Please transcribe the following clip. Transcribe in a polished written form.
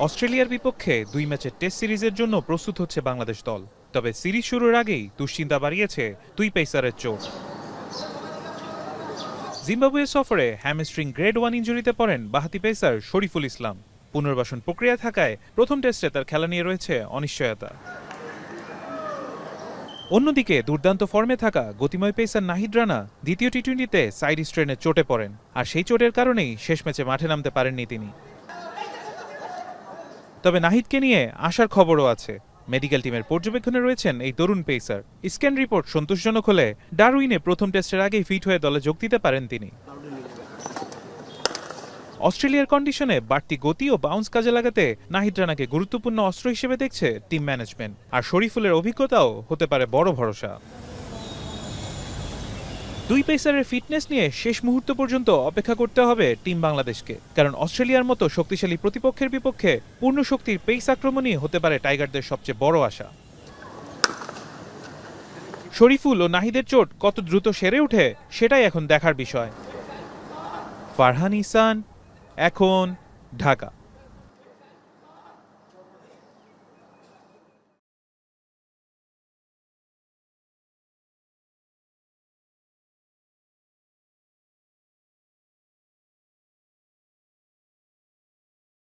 অস্ট্রেলিয়ার বিপক্ষে ২ ম্যাচের টেস্ট সিরিজের জন্য প্রস্তুত হচ্ছে বাংলাদেশ দল। তবে সিরিজ শুরুর আগেই দুশ্চিন্তা বাড়িয়েছে দুই পেসারের চোট। জিম্বাবুয়ে সফরে হ্যামস্ট্রিং গ্রেড 1 ইনজুরিতে পড়েন বাঁহাতি পেসার শরীফুল ইসলাম। পুনর্বাসন প্রক্রিয়া থাকায় প্রথম টেস্টে তার খেলা নিয়ে রয়েছে অনিশ্চয়তা। অন্যদিকে দুর্দান্ত ফর্মে থাকা গতিময় পেসার নাহিদ রানা দ্বিতীয় টি-20তে সাইড স্ট্রেনে চোটে পড়েন, আর সেই চোটের কারণেই শেষ ম্যাচে মাঠে নামতে পারেননি তিনি। তবে নাহিদকে নিয়ে আশার খবরও আছে। মেডিকেল টিমের পর্যবেক্ষণে রয়েছেন এই তরুণ পেসার। স্ক্যান রিপোর্ট সন্তোষজনক হলে ডারউইনে প্রথম টেস্টের আগেই ফিট হয়ে দলে যোগ দিতে পারেন তিনি। অস্ট্রেলিয়ার কন্ডিশনে বাড়তি গতি ও বাউন্স কাজে লাগাতে নাহিদ রানাকে গুরুত্বপূর্ণ অস্ত্র হিসেবে দেখছে টিম ম্যানেজমেন্ট, আর শরীফুলের অভিজ্ঞতাও হতে পারে বড় ভরসা। দুই পেসারের ফিটনেস নিয়ে শেষ মুহূর্ত পর্যন্ত অপেক্ষা করতে হবে টিম বাংলাদেশকে, কারণ অস্ট্রেলিয়ার মতো শক্তিশালী প্রতিপক্ষের বিপক্ষে পূর্ণ শক্তির পেস আক্রমণই হতে পারে টাইগারদের সবচেয়ে বড় আশা। শরীফুল ও নাহিদের চোট কত দ্রুত সেরে ওঠে সেটাই এখন দেখার বিষয়। ফারহান ইহসান, এখন, ঢাকা।